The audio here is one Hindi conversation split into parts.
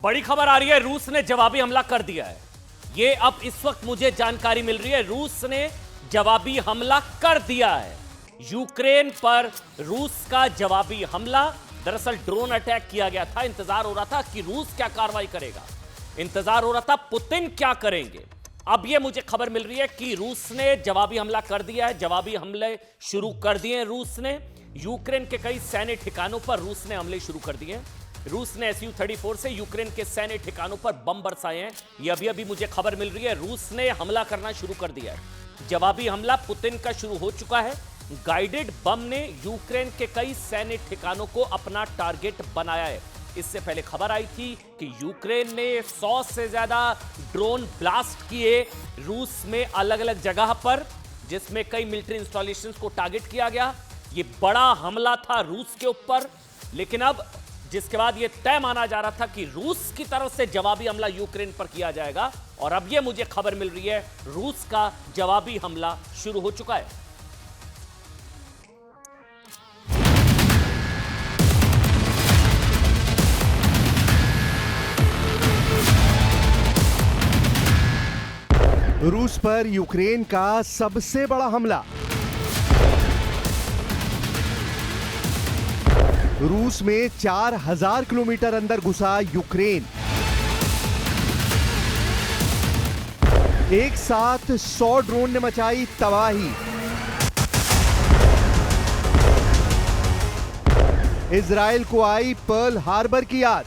बड़ी खबर आ रही है, रूस ने जवाबी हमला कर दिया है। ये अब इस वक्त मुझे जानकारी मिल रही है, रूस ने जवाबी हमला कर दिया है। यूक्रेन पर रूस का जवाबी हमला। दरअसल ड्रोन अटैक किया गया था। इंतजार हो रहा था कि रूस क्या कार्रवाई करेगा, इंतजार हो रहा था पुतिन क्या करेंगे। अब ये मुझे खबर मिल रही है कि रूस ने जवाबी हमला कर दिया है। जवाबी हमले शुरू कर दिए रूस ने। यूक्रेन के कई सैन्य ठिकानों पर रूस ने हमले शुरू कर दिए। रूस ने Su-34 से यूक्रेन के सैन्य ठिकानों पर बम बरसाए हैं। ये अभी मुझे खबर मिल रही है, रूस ने हमला करना शुरू कर दिया है। जवाबी हमला पुतिन का शुरू हो चुका है। गाइडेड बम ने यूक्रेन के कई सैन्य ठिकानों को अपना टारगेट बनाया है। इससे पहले खबर आई थी कि यूक्रेन ने 100 से ज्यादा ड्रोन ब्लास्ट किए रूस में अलग अलग जगह पर, जिसमें कई मिलिट्री इंस्टॉलेशंस को टारगेट किया गया। यह बड़ा हमला था रूस के ऊपर, लेकिन अब जिसके बाद यह तय माना जा रहा था कि रूस की तरफ से जवाबी हमला यूक्रेन पर किया जाएगा, और अब यह मुझे खबर मिल रही है रूस का जवाबी हमला शुरू हो चुका है। रूस पर यूक्रेन का सबसे बड़ा हमला। रूस में 4000 किलोमीटर अंदर घुसा यूक्रेन। एक साथ 100 ड्रोन ने मचाई तबाही। इजराइल को आई पर्ल हार्बर की याद।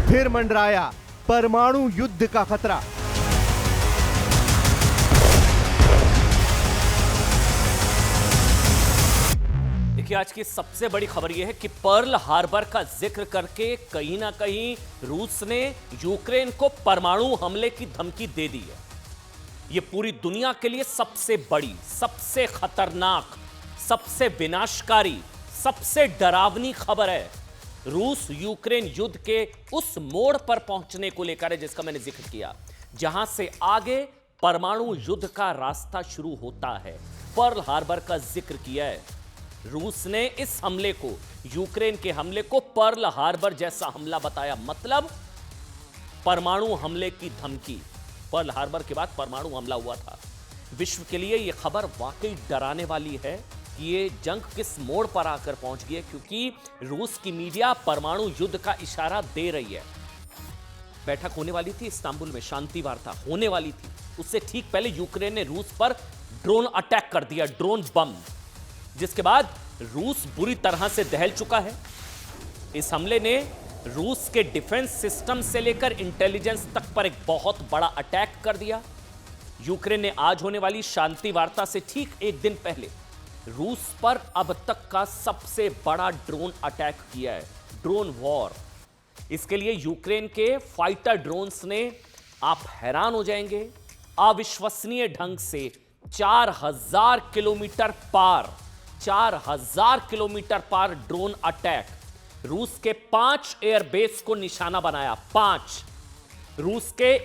फिर मंडराया परमाणु युद्ध का खतरा। देखिए, आज की सबसे बड़ी खबर यह है कि पर्ल हार्बर का जिक्र करके कहीं ना कहीं रूस ने यूक्रेन को परमाणु हमले की धमकी दे दी है। यह पूरी दुनिया के लिए सबसे बड़ी, सबसे खतरनाक, सबसे विनाशकारी, सबसे डरावनी खबर है। रूस यूक्रेन युद्ध के उस मोड़ पर पहुंचने को लेकर है जिसका मैंने जिक्र किया, जहां से आगे परमाणु युद्ध का रास्ता शुरू होता है। पर्ल हार्बर का जिक्र किया है। रूस ने इस हमले को, यूक्रेन के हमले को पर्ल हार्बर जैसा हमला बताया, मतलब परमाणु हमले की धमकी। पर्ल हार्बर के बाद परमाणु हमला हुआ था। विश्व के लिए यह खबर वाकई डराने वाली है कि ये जंग किस मोड़ पर आकर पहुंच गई है, क्योंकि रूस की मीडिया परमाणु युद्ध का इशारा दे रही है। बैठक होने वाली थी इस्तांबुल में, शांति वार्ता होने वाली थी। उससे ठीक पहले यूक्रेन ने रूस पर ड्रोन अटैक कर दिया, ड्रोन बम, जिसके बाद रूस बुरी तरह से दहल चुका है। इस हमले ने रूस के डिफेंस सिस्टम से लेकर इंटेलिजेंस तक पर एक बहुत बड़ा अटैक कर दिया। यूक्रेन ने आज होने वाली शांति वार्ता से ठीक एक दिन पहले रूस पर अब तक का सबसे बड़ा ड्रोन अटैक किया है, ड्रोन वॉर। इसके लिए यूक्रेन के फाइटर ड्रोन्स ने, आप हैरान हो जाएंगे, अविश्वसनीय ढंग से 4000 किलोमीटर पार, 4000 किलोमीटर पार ड्रोन अटैक। रूस के 5 एयरबेस को निशाना बनाया। 5 रूस के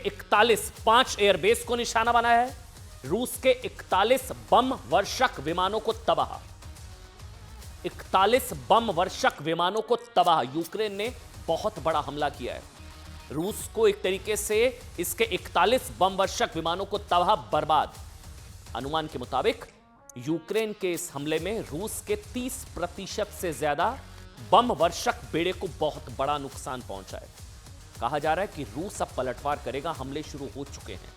5 एयरबेस को निशाना बनाया है। रूस के 41 बम वर्षक विमानों को तबाह। 41 बम वर्षक विमानों को तबाह। यूक्रेन ने बहुत बड़ा हमला किया है। रूस को एक तरीके से इसके 41 बम वर्षक विमानों को तबाह, बर्बाद। अनुमान के मुताबिक यूक्रेन के इस हमले में रूस के 30% से ज्यादा बम वर्षक बेड़े को बहुत बड़ा नुकसान पहुंचा है। कहा जा रहा है कि रूस अब पलटवार करेगा। हमले शुरू हो चुके हैं।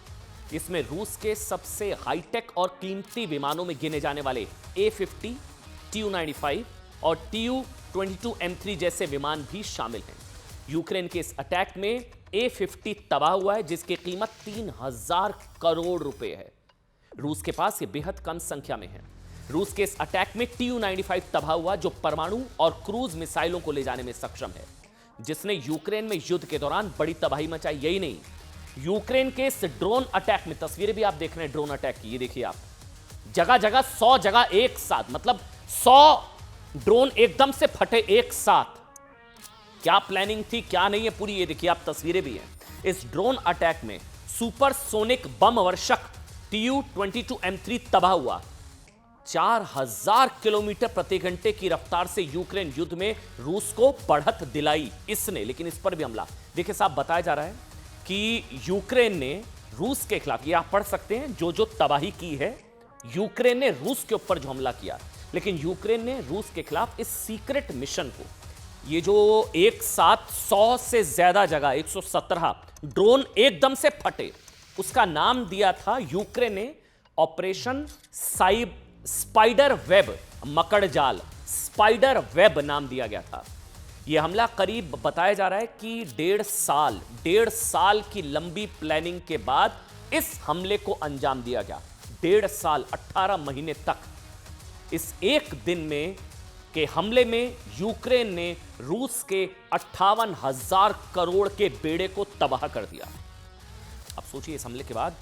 इसमें रूस के सबसे हाईटेक और कीमती विमानों में गिने जाने वाले A-50, Tu-95 और Tu-22M3 जैसे विमान भी शामिल हैं। यूक्रेन के इस अटैक में A-50 तबाह हुआ है, जिसकी कीमत 3000 करोड़ रुपए है। रूस के पास ये बेहद कम संख्या में है। रूस के इस अटैक में Tu-95 तबाह हुआ, जो परमाणु और क्रूज मिसाइलों को ले जाने में सक्षम है, जिसने यूक्रेन में युद्ध के दौरान बड़ी तबाही मचाई। यही नहीं, यूक्रेन के इस ड्रोन अटैक में, तस्वीरें भी आप देख रहे हैं ड्रोन अटैक की, ये देखिए आप, जगह जगह 100 जगह एक साथ, मतलब 100 ड्रोन एकदम से फटे एक साथ। क्या प्लानिंग थी, क्या नहीं है पूरी, ये देखिए आप, तस्वीरें भी हैं। इस ड्रोन अटैक में सुपरसोनिक बम वर्षक Tu-22M3 तबाह हुआ। 4000 किलोमीटर प्रति घंटे की रफ्तार से यूक्रेन युद्ध में रूस को बढ़त दिलाई इसने, लेकिन इस पर भी हमला। देखिए साहब, बताया जा रहा है कि यूक्रेन ने रूस के खिलाफ, ये आप पढ़ सकते हैं, जो तबाही की है यूक्रेन ने रूस के ऊपर जो हमला किया, लेकिन यूक्रेन ने रूस के खिलाफ इस सीक्रेट मिशन को, ये जो एक साथ 100 से ज्यादा जगह 117 ड्रोन एकदम से फटे, उसका नाम दिया था यूक्रेन ने ऑपरेशन स्पाइडर वेब, मकड़ जाल, स्पाइडर वेब नाम दिया गया था। यह हमला करीब बताया जा रहा है कि 1.5 साल की लंबी प्लानिंग के बाद इस हमले को अंजाम दिया गया। 1.5 साल, 18 महीने तक इस एक दिन में के हमले में यूक्रेन ने रूस के 58,000 करोड़ के बेड़े को तबाह कर दिया। अब सोचिए इस हमले के बाद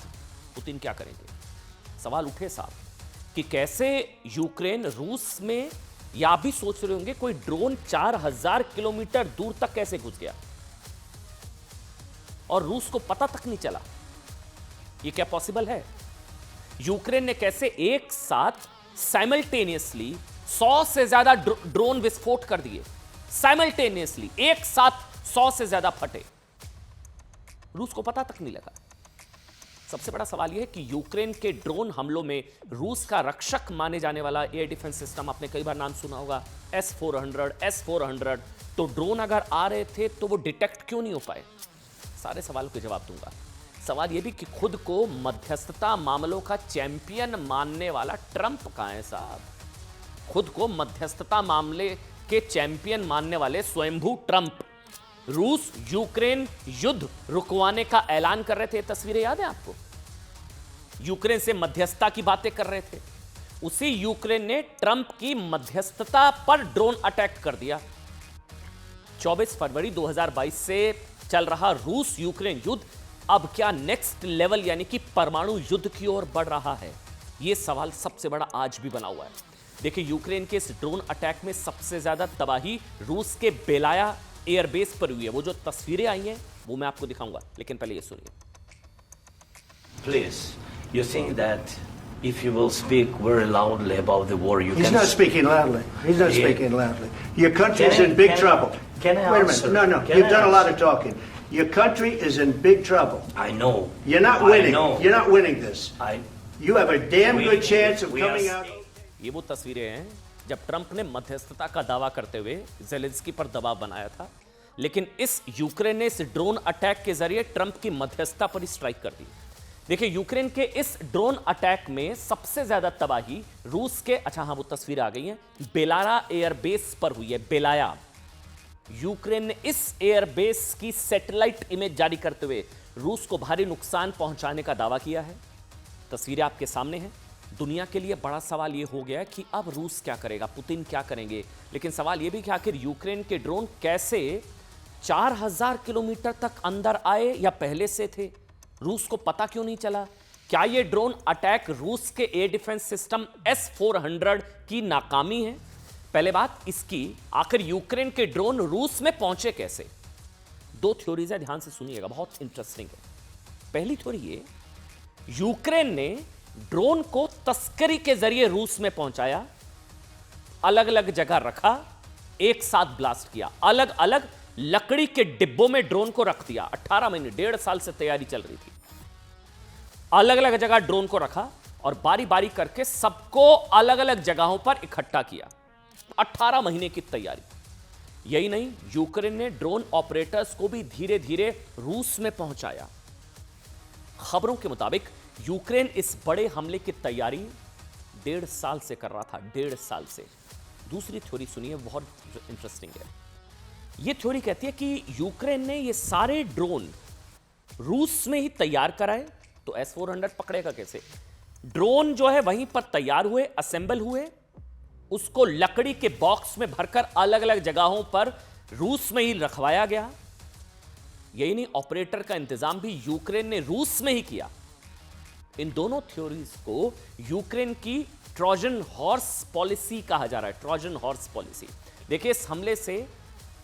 पुतिन क्या करेंगे। सवाल उठे साहब कि कैसे यूक्रेन रूस में, या भी सोच रहे होंगे कोई ड्रोन 4000 किलोमीटर दूर तक कैसे घुस गया और रूस को पता तक नहीं चला। यह क्या पॉसिबल है? यूक्रेन ने कैसे एक साथ साइमल्टेनियसली 100 से ज्यादा ड्रोन विस्फोट कर दिए, साइमल्टेनियसली एक साथ 100 से ज्यादा फटे, रूस को पता तक नहीं लगा। सबसे बड़ा सवाल यह है कि यूक्रेन के ड्रोन हमलों में रूस का रक्षक माने जाने वाला एयर डिफेंस सिस्टम, आपने कई बार नाम सुना होगा, S-400, तो ड्रोन अगर आ रहे थे तो वो डिटेक्ट क्यों नहीं हो पाए? सारे सवालों के जवाब दूंगा। सवाल यह भी कि खुद को मध्यस्थता मामलों का चैंपियन मानने वाला ट्रंप कहां है साहब? खुद को मध्यस्थता मामले के चैंपियन मानने वाले स्वयंभू ट्रंप रूस यूक्रेन युद्ध रुकवाने का ऐलान कर रहे थे। तस्वीरें याद है आपको? यूक्रेन से मध्यस्थता की बातें कर रहे थे। उसी यूक्रेन ने ट्रंप की मध्यस्थता पर ड्रोन अटैक कर दिया। 24 फरवरी 2022 से चल रहा रूस यूक्रेन युद्ध अब क्या नेक्स्ट लेवल यानी कि परमाणु युद्ध की ओर बढ़ रहा है? यह सवाल सबसे बड़ा आज भी बना हुआ है। देखिए, यूक्रेन के इस ड्रोन अटैक में सबसे ज्यादा तबाही रूस के बेलाया एयरबेस पर हुई है। वो जो तस्वीरें आई हैं वो मैं आपको दिखाऊंगा, लेकिन पहले ये सुनिए। Please, you think that if you will speak very loudly about the war, you He's can... not speaking loudly. He's not Yeah. speaking loudly. Your country's in big trouble. Can I Wait a answer? minute. No. Can You've I done a lot of answer? talking. Your country is in big trouble. I know. You're not I winning. know. You're not winning this. I... You have a damn We- good chance of we are coming out. staying- ये वो तस्वीरें हैं जब ट्रंप ने मध्यस्थता का दावा करते हुए जेलेंस्की पर दबाव बनाया था, लेकिन इस यूक्रेन ने इस ड्रोन अटैक के जरिए ट्रंप की मध्यस्थता पर ही स्ट्राइक कर दी। देखिए, यूक्रेन के इस ड्रोन अटैक में सबसे ज्यादा तबाही रूस के, अच्छा हाँ वो तस्वीरें आ गई हैं, बेलारा एयरबेस पर हुई है। बेलाया, यूक्रेन ने इस एयरबेस की सैटेलाइट इमेज जारी करते हुए रूस को भारी नुकसान पहुंचाने का दावा किया है। तस्वीरें आपके सामने हैं। दुनिया के लिए बड़ा सवाल यह हो गया है कि अब रूस क्या करेगा, पुतिन क्या करेंगे, लेकिन सवाल यह भी कि आखिर यूक्रेन के ड्रोन कैसे 4000 किलोमीटर तक अंदर आए या पहले से थे? रूस को पता क्यों नहीं चला? क्या यह ड्रोन अटैक रूस के एयर डिफेंस सिस्टम S-400 की नाकामी है? पहले बात इसकी, आखिर यूक्रेन के ड्रोन रूस में पहुंचे कैसे? दो थ्योरीज है, ध्यान से सुनिएगा, बहुत इंटरेस्टिंग है। पहली थ्योरी ये, यूक्रेन ने ड्रोन को तस्करी के जरिए रूस में पहुंचाया, अलग अलग जगह रखा, एक साथ ब्लास्ट किया, अलग अलग लकड़ी के डिब्बों में ड्रोन को रख दिया। 18 महीने, 1.5 साल से तैयारी चल रही थी। अलग अलग जगह ड्रोन को रखा और बारी बारी करके सबको अलग अलग जगहों पर इकट्ठा किया। 18 महीने की तैयारी। यही नहीं, यूक्रेन ने ड्रोन ऑपरेटर्स को भी धीरे धीरे रूस में पहुंचाया। खबरों के मुताबिक यूक्रेन इस बड़े हमले की तैयारी 1.5 साल से कर रहा था, 1.5 साल से। दूसरी थ्योरी सुनिए, बहुत इंटरेस्टिंग है। यह थ्योरी कहती है कि यूक्रेन ने ये सारे ड्रोन रूस में ही तैयार कराए, तो S-400 पकड़ेगा कैसे? ड्रोन जो है वहीं पर तैयार हुए, असेंबल हुए, उसको लकड़ी के बॉक्स में भरकर अलग अलग जगहों पर रूस में ही रखवाया गया। यही नहीं, ऑपरेटर का इंतजाम भी यूक्रेन ने रूस में ही किया। इन दोनों थ्योरीज को यूक्रेन की ट्रोजन हॉर्स पॉलिसी कहा जा रहा है। Trojan horse policy. देखिए, इस हमले से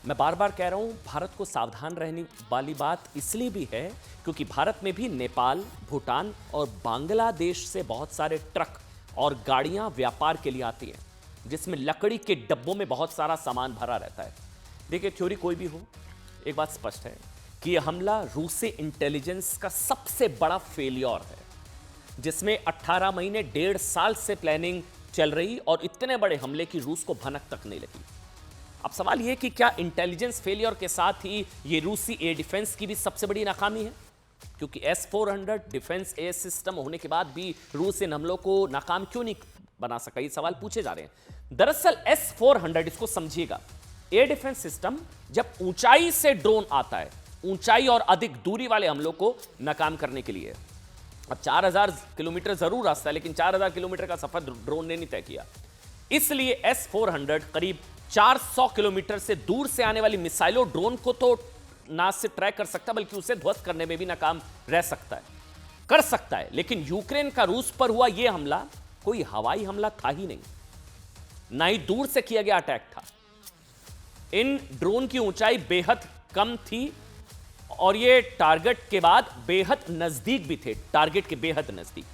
मैं बार बार कह रहा हूं, भारत को सावधान रहने वाली बात इसलिए भी है क्योंकि भारत में भी नेपाल, भूटान और बांग्लादेश से बहुत सारे ट्रक और गाड़ियां व्यापार के लिए आती हैं, जिसमें लकड़ी के डब्बों में बहुत सारा सामान भरा रहता है। देखिए, थ्योरी कोई भी हो, एक बात स्पष्ट है कि यह हमला रूसी इंटेलिजेंस का सबसे बड़ा फेलियर है, जिसमें 18 महीने 1.5 साल से प्लानिंग चल रही और इतने बड़े हमले की रूस को भनक तक नहीं लगी। अब सवाल यह कि क्या इंटेलिजेंस फेलियर के साथ ही यह रूसी एयर डिफेंस की भी सबसे बड़ी नाकामी है? क्योंकि S-400 डिफेंस एयर सिस्टम होने के बाद भी रूस इन हमलों को नाकाम क्यों नहीं बना सका, ये सवाल पूछे जा रहे हैं। दरअसल S-400, इसको समझिएगा, एयर डिफेंस सिस्टम जब ऊंचाई से ड्रोन आता है, ऊंचाई और अधिक दूरी वाले हमलों को नाकाम करने के लिए। अब 4000 किलोमीटर जरूर रास्ता है, लेकिन 4000 किलोमीटर का सफर ड्रोन ने नहीं तय किया। इसलिए S-400 करीब 400 किलोमीटर से दूर से आने वाली मिसाइलों, ड्रोन को तो ना सिर्फ ट्रैक कर सकता बल्कि उसे ध्वस्त करने में भी नाकाम रह सकता है, कर सकता है। लेकिन यूक्रेन का रूस पर हुआ यह हमला कोई हवाई हमला था ही नहीं, ना ही दूर से किया गया अटैक था। इन ड्रोन की ऊंचाई बेहद कम थी और ये टारगेट के बाद बेहद नजदीक भी थे, टारगेट के बेहद नजदीक।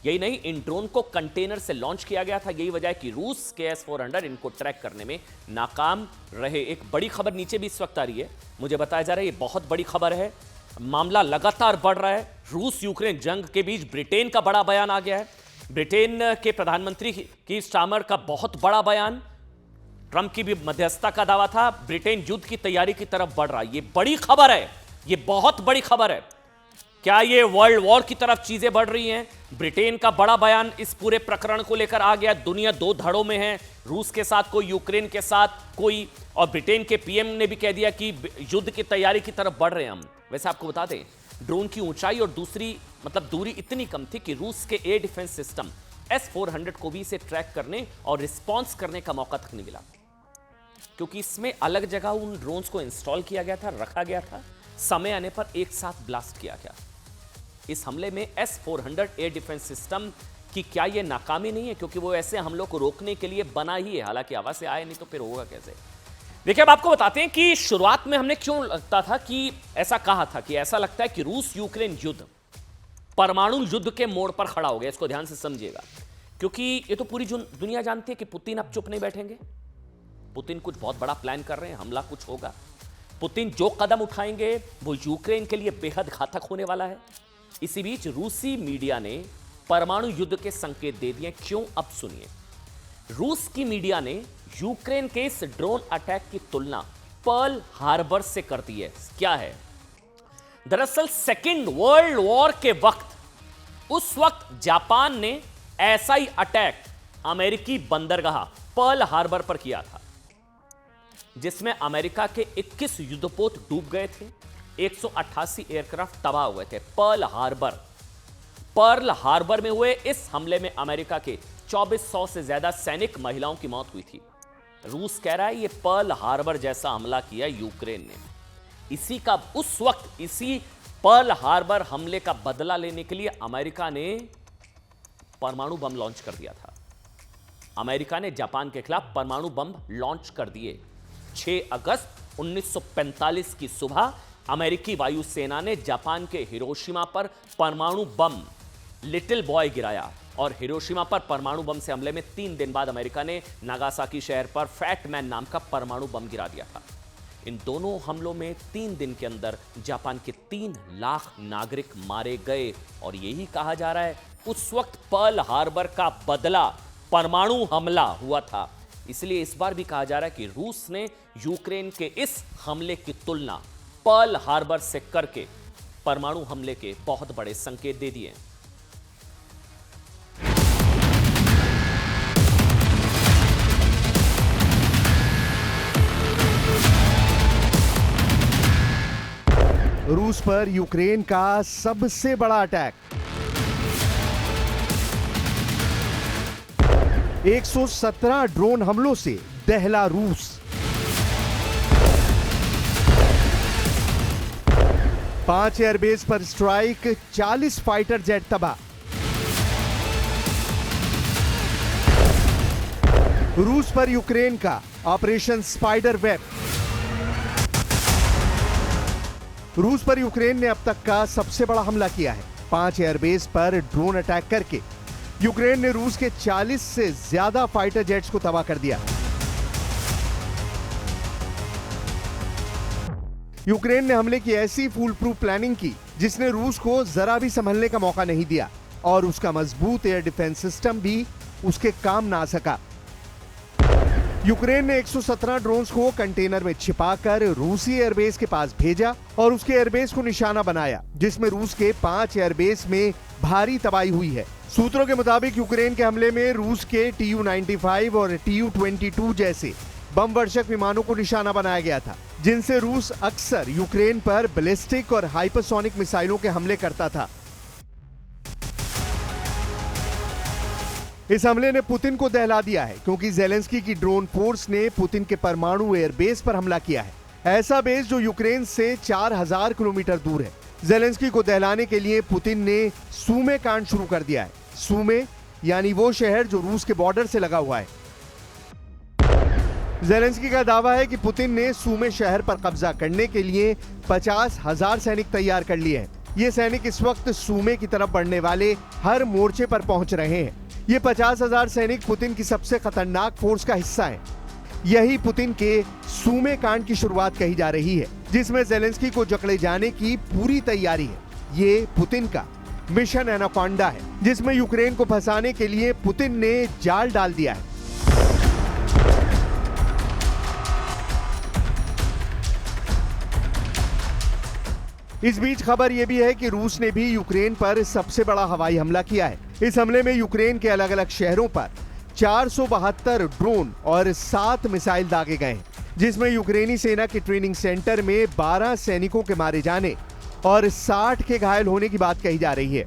यही नहीं, इन ड्रोन को कंटेनर से लॉन्च किया गया था। यही वजह है कि रूस के S-400 इनको ट्रैक करने में नाकाम रहे। एक बड़ी खबर नीचे भी इस वक्त आ रही है, मुझे बताया जा रहा है ये बहुत बड़ी खबर है। मामला लगातार बढ़ रहा है। रूस यूक्रेन जंग के बीच ब्रिटेन का बड़ा बयान आ गया है। ब्रिटेन के प्रधानमंत्री कीर स्टारमर का बहुत बड़ा बयान, ट्रंप की भी मध्यस्थता का दावा था। ब्रिटेन युद्ध की तैयारी की तरफ बढ़ रहा है। ये बड़ी खबर है, ये बहुत बड़ी खबर है। क्या ये वर्ल्ड वॉर की तरफ चीजें बढ़ रही हैं? ब्रिटेन का बड़ा बयान इस पूरे प्रकरण को लेकर आ गया। दुनिया दो धड़ों में है, रूस के साथ कोई, यूक्रेन के साथ कोई, और ब्रिटेन के पीएम ने भी कह दिया कि युद्ध की तैयारी की तरफ बढ़ रहे हैं हम। वैसे आपको बता दें, ड्रोन की ऊंचाई और दूसरी दूरी इतनी कम थी कि रूस के एयर डिफेंस सिस्टम S-400 को भी इसे ट्रैक करने और रिस्पॉन्स करने का मौका तक नहीं मिला, क्योंकि इसमें अलग जगह उन ड्रोन्स को इंस्टॉल किया गया था, रखा गया था, समय आने पर एक साथ ब्लास्ट किया गया। इस हमले में S-400 एयर डिफेंस सिस्टम की क्या यह नाकामी नहीं है? क्योंकि वो ऐसे हमलों को रोकने के लिए बना ही है, हालांकि हवा से आए नहीं तो फिर होगा कैसे। देखिए, अब आपको बताते हैं कि शुरुआत में हमने क्यों लगता था कि ऐसा कहा था कि ऐसा लगता है कि रूस यूक्रेन युद्ध परमाणु युद्ध के मोड़ पर खड़ा हो गया। इसको ध्यान से समझिएगा, क्योंकि ये तो पूरी दुनिया जानती है कि पुतिन अब चुप नहीं बैठेंगे। पुतिन कुछ बहुत बड़ा प्लान कर रहे हैं, हमला कुछ होगा। पुतिन जो कदम उठाएंगे वो यूक्रेन के लिए बेहद घातक होने वाला है। इसी बीच रूसी मीडिया ने परमाणु युद्ध के संकेत दे दिए। क्यों? अब सुनिए। रूस की मीडिया ने यूक्रेन के इस ड्रोन अटैक की तुलना पर्ल हार्बर से कर दी है। क्या है? दरअसल सेकेंड वर्ल्ड वॉर के वक्त, उस वक्त जापान ने ऐसा ही अटैक अमेरिकी बंदरगाह पर्ल हार्बर पर किया था, जिसमें अमेरिका के 21 युद्धपोत डूब गए थे, 188 एयरक्राफ्ट तबाह हुए थे। पर्ल हार्बर में हुए इस हमले में अमेरिका के 2400 से ज्यादा सैनिक महिलाओं की मौत हुई थी। रूस कह रहा है ये पर्ल हार्बर जैसा हमला किया यूक्रेन ने। इसी पर्ल हार्बर हमले का बदला लेने के लिए अमेरिका ने परमाणु बम लॉन्च कर दिया था। अमेरिका ने जापान के खिलाफ परमाणु बम लॉन्च कर दिए। 6 अगस्त 1945 की सुबह अमेरिकी वायुसेना ने जापान के हिरोशिमा पर परमाणु बम लिटिल बॉय गिराया, और हिरोशिमा पर परमाणु बम से हमले में 3 दिन बाद अमेरिका ने नागासाकी शहर पर फैट मैन नाम का परमाणु बम गिरा दिया था। इन दोनों हमलों में 3 दिन के अंदर जापान के 3 लाख नागरिक मारे गए, और यही कहा जा रहा है उस वक्त पर्ल हार्बर का बदला परमाणु हमला हुआ था। इसलिए इस बार भी कहा जा रहा है कि रूस ने यूक्रेन के इस हमले की तुलना पर्ल हार्बर से करके परमाणु हमले के बहुत बड़े संकेत दे दिए। रूस पर यूक्रेन का सबसे बड़ा अटैक। 117 ड्रोन हमलों से दहला रूस। 5 एयरबेस पर स्ट्राइक, 40 फाइटर जेट तबाह। रूस पर यूक्रेन का ऑपरेशन स्पाइडर वेब। रूस पर यूक्रेन ने अब तक का सबसे बड़ा हमला किया है। 5 एयरबेस पर ड्रोन अटैक करके यूक्रेन ने रूस के 40 से ज्यादा फाइटर जेट्स को तबाह कर दिया। यूक्रेन ने हमले की ऐसी फूल प्रूफ प्लानिंग की जिसने रूस को जरा भी संभलने का मौका नहीं दिया और उसका मजबूत एयर डिफेंस सिस्टम भी उसके काम ना आ सका। यूक्रेन ने 117 ड्रोन्स को कंटेनर में छिपाकर रूसी एयरबेस के पास भेजा और उसके एयरबेस को निशाना बनाया, जिसमें रूस के 5 एयरबेस में भारी तबाही हुई है। सूत्रों के मुताबिक यूक्रेन के हमले में रूस के Tu-95 और Tu-22 जैसे बम वर्षक विमानों को निशाना बनाया गया था, जिनसे रूस अक्सर यूक्रेन पर बैलिस्टिक और हाइपरसोनिक मिसाइलों के हमले करता था। इस हमले ने पुतिन को दहला दिया है, क्योंकि ज़ेलेंस्की की ड्रोन फोर्स ने पुतिन के परमाणु एयरबेस पर हमला किया है, ऐसा बेस जो यूक्रेन से 4000 किलोमीटर दूर है। ज़ेलेंस्की को दहलाने के लिए पुतिन ने सूमे कांड शुरू कर दिया है। सूमे यानी वो शहर जो रूस के बॉर्डर से लगा हुआ है। ज़ेलेंस्की का दावा है कि पुतिन ने सूमे शहर पर कब्जा करने के लिए 50,000 सैनिक तैयार कर लिए हैं। ये सैनिक इस वक्त सूमे की तरफ बढ़ने वाले हर मोर्चे पर पहुंच रहे हैं। ये 50,000 सैनिक पुतिन की सबसे खतरनाक फोर्स का हिस्सा हैं। यही पुतिन के सूमे कांड की शुरुआत कही जा रही है, जिसमें ज़ेलेंस्की को जकड़े जाने की पूरी तैयारी है। ये पुतिन का मिशन एनाकोंडा है, जिसमें यूक्रेन को फंसाने के लिए पुतिन ने जाल डाल दिया है। इस बीच खबर यह भी है कि रूस ने भी यूक्रेन पर सबसे बड़ा हवाई हमला किया है। इस हमले में यूक्रेन के अलग अलग शहरों पर 472 ड्रोन और 7 मिसाइल दागे गए हैं, जिसमें यूक्रेनी सेना के ट्रेनिंग सेंटर में 12 सैनिकों के मारे जाने और 60 के घायल होने की बात कही जा रही है।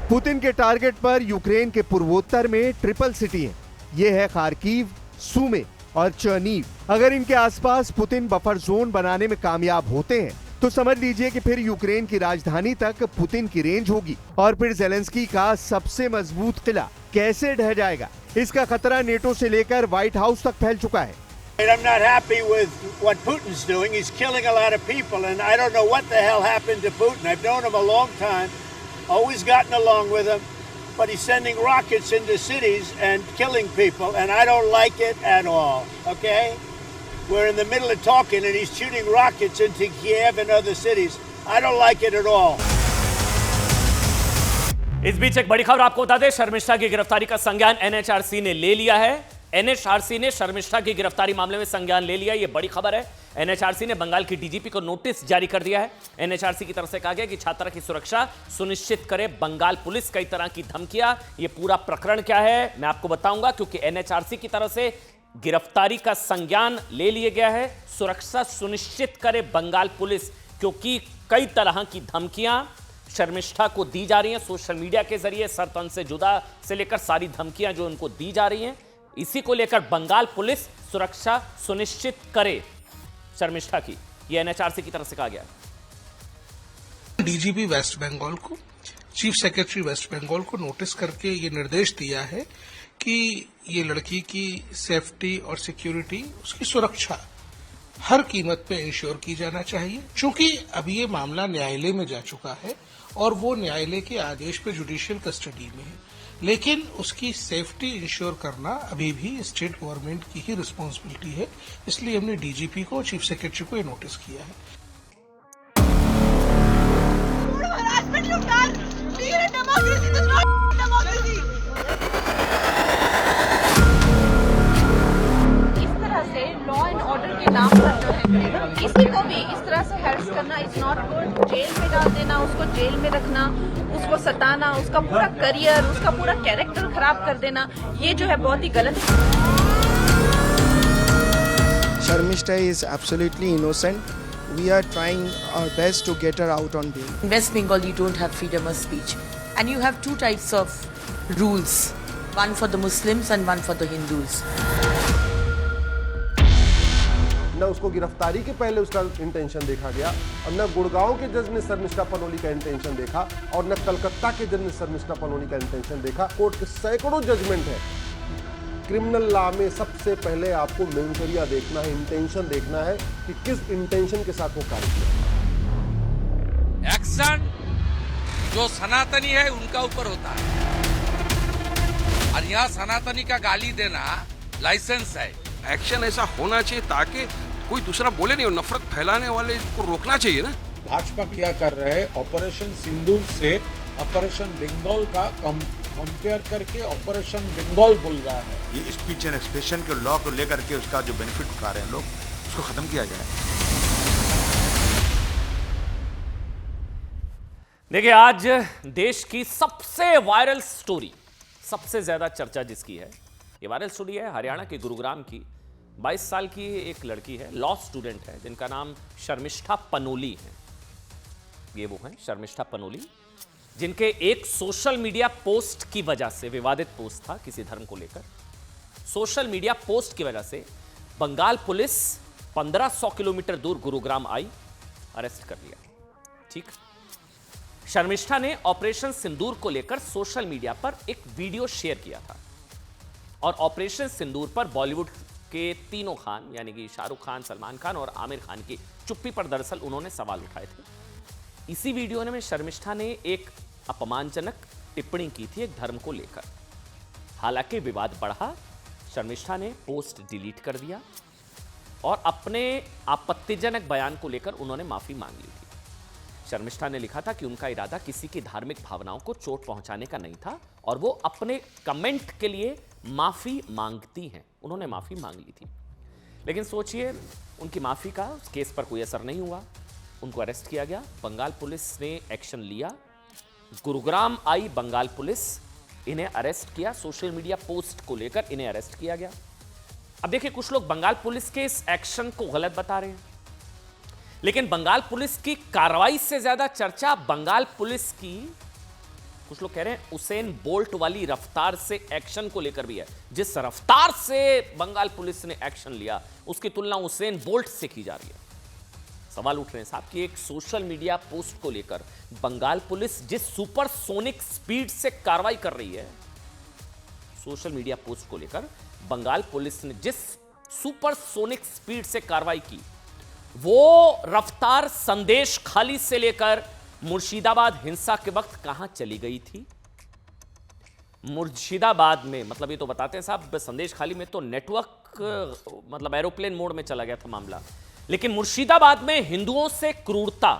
पुतिन के टारगेट पर यूक्रेन के पूर्वोत्तर में ट्रिपल सिटी है। ये है खार्किव, सूमे और चर्नीव। अगर इनके आसपास पुतिन बफर जोन बनाने में कामयाब होते हैं तो समझ लीजिए कि फिर यूक्रेन की राजधानी तक पुतिन की रेंज होगी और फिर ज़ेलेंस्की का सबसे मजबूत किला कैसे ढह जाएगा, इसका खतरा नेटो से लेकर व्हाइट हाउस तक फैल चुका है। I'm not happy with what Putin's doing. He's killing a lot of people, and I don't know what the hell happened to Putin. I've known him a long time, always gotten along with him, but he's sending rockets into cities and killing people, and I don't like it at all, okay? We're in the middle of talking, and he's shooting rockets into Kiev and other cities. I don't like it at all. इस बीच एक बड़ी खबर आपको बता दें, शर्मिष्ठा की गिरफ्तारी का संज्ञान एनएचआरसी ने ले लिया है। एनएचआरसी ने शर्मिष्ठा की गिरफ्तारी मामले में संज्ञान ले लिया, यह बड़ी खबर है। एनएचआरसी ने बंगाल की डीजीपी को नोटिस जारी कर दिया है। एनएचआरसी की तरफ से कहा गया कि छात्रा की सुरक्षा सुनिश्चित करे बंगाल पुलिस। कई तरह की धमकियां, ये पूरा प्रकरण क्या है मैं आपको बताऊंगा, क्योंकि एनएचआरसी की तरफ से गिरफ्तारी का संज्ञान ले लिया गया है। सुरक्षा सुनिश्चित करे बंगाल पुलिस, क्योंकि कई तरह की धमकियां शर्मिष्ठा को दी जा रही हैं सोशल मीडिया के जरिए, सर तन से जुदा से लेकर सारी धमकियां जो उनको दी जा रही हैं, इसी को लेकर बंगाल पुलिस सुरक्षा सुनिश्चित करे शर्मिष्ठा की, यह एनएचआरसी की तरफ से कहा गया है। डीजीपी वेस्ट बंगाल को, चीफ सेक्रेटरी वेस्ट बंगाल को नोटिस करके ये निर्देश दिया है कि ये लड़की की सेफ्टी और सिक्योरिटी, उसकी सुरक्षा हर कीमत पे इंश्योर की जाना चाहिए। चूंकि अभी ये मामला न्यायालय में जा चुका है और वो न्यायालय के आदेश पे जुडिशियल कस्टडी में है, लेकिन उसकी सेफ्टी इंश्योर करना अभी भी स्टेट गवर्नमेंट की ही रिस्पॉन्सिबिलिटी है। इसलिए हमने डीजीपी को, चीफ सेक्रेटरी को ये नोटिस किया है। लॉ एंड ऑर्डर के नाम पर जो है किसी को भी इस तरह से हैरेस करना इज नॉट गुड। जेल में डाल देना, उसको जेल में रखना, उसको सताना, उसका पूरा करियर, उसका पूरा कैरेक्टर खराब कर देना, ये जो है बहुत ही गलत है। Sharmishta is absolutely innocent. We are trying our best to get her out on bail. In West Bengal, you don't have freedom of speech. And you have two types of rules. One for the Muslims and one for the Hindus. न उसको गिरफ्तारी के पहले उसका इंटेंशन देखा गया और न गुड़गांव के जज ने शर्मिष्ठा पनोली का इंटेंशन देखा और न कलकत्ता के जज ने शर्मिष्ठा पनोली का इंटेंशन देखा। कोर्ट के सैकड़ों जजमेंट है। क्रिमिनल लॉ में सबसे पहले आपको मेंसरिया देखना है, इंटेंशन देखना है कि किस इंटेंशन के साथ वो कार्य किया। एक्शन जो सनातनी है उनका ऊपर होता है, और यहाँ सनातनी का गाली देना लाइसेंस है। एक्शन ऐसा होना चाहिए ताकि कोई दूसरा बोले नहीं, और नफरत फैलाने वाले को रोकना चाहिए ना। भाजपा क्या कर रहे हैं, ऑपरेशन सिंदूर से ऑपरेशन बंगाल का कंपेयर करके ऑपरेशन बंगाल बोल रहा है। ये स्पीच एंड एक्सप्रेशन के लॉ को लेकर के उसका जो बेनिफिट उठा रहे हैं लोग, उसको खत्म किया जाए। देखिए, आज देश की सबसे वायरल स्टोरी, सबसे ज्यादा चर्चा जिसकी है, ये वायरल स्टोरी है हरियाणा के गुरुग्राम की। 22 साल की एक लड़की है, लॉ स्टूडेंट है, जिनका नाम शर्मिष्ठा पनोली है। ये वो हैं शर्मिष्ठा पनोली, जिनके एक सोशल मीडिया पोस्ट की वजह से, विवादित पोस्ट था किसी धर्म को लेकर, सोशल मीडिया पोस्ट की वजह से बंगाल पुलिस 1500 किलोमीटर दूर गुरुग्राम आई, अरेस्ट कर लिया। ठीक, शर्मिष्ठा ने ऑपरेशन सिंदूर को लेकर सोशल मीडिया पर एक वीडियो शेयर किया था, और ऑपरेशन सिंदूर पर बॉलीवुड के तीनों खान यानी कि शाहरुख खान, सलमान खान और आमिर खान की चुप्पी पर दरअसल उन्होंने सवाल उठाए थे। इसी वीडियो में शर्मिष्ठा ने एक अपमानजनक टिप्पणी की थी एक धर्म को लेकर। हालांकि विवाद बढ़ा, शर्मिष्ठा ने पोस्ट डिलीट कर दिया और अपने आपत्तिजनक बयान को लेकर उन्होंने माफी मांग ली थी। शर्मिष्ठा ने लिखा था कि उनका इरादा किसी की धार्मिक भावनाओं को चोट पहुंचाने का नहीं था और वो अपने कमेंट के लिए माफी मांगती हैं। उन्होंने माफी मांग ली थी, लेकिन सोचिए, उनकी माफी का उस केस पर कोई असर नहीं हुआ। उनको अरेस्ट किया गया, बंगाल पुलिस ने एक्शन लिया, गुरुग्राम आई बंगाल पुलिस, इन्हें अरेस्ट किया, सोशल मीडिया पोस्ट को लेकर इन्हें अरेस्ट किया गया। अब देखिए, कुछ लोग बंगाल पुलिस के इस एक्शन को गलत बता रहे हैं, लेकिन बंगाल पुलिस की कार्रवाई से ज्यादा चर्चा बंगाल पुलिस की, कुछ लोग कह रहे हैं, उसेन बोल्ट वाली रफ्तार से एक्शन को लेकर भी है। जिस रफ्तार से बंगाल पुलिस ने एक्शन लिया, उसकी तुलना उसेन बोल्ट से की जा रही है। सवाल उठ रहे हैं साहब कि एक सोशल मीडिया पोस्ट को लेकर बंगाल पुलिस जिस सुपरसोनिक स्पीड से कार्रवाई कर रही है, सोशल मीडिया पोस्ट को लेकर बंगाल पुलिस ने जिस सुपरसोनिक स्पीड से कार्रवाई की, वो रफ्तार संदेश खाली से लेकर मुर्शिदाबाद हिंसा के वक्त कहां चली गई थी। मुर्शिदाबाद में, मतलब ये तो बताते हैं साहब, संदेश खाली में तो नेटवर्क मतलब एरोप्लेन मोड में चला गया था मामला, लेकिन मुर्शिदाबाद में हिंदुओं से क्रूरता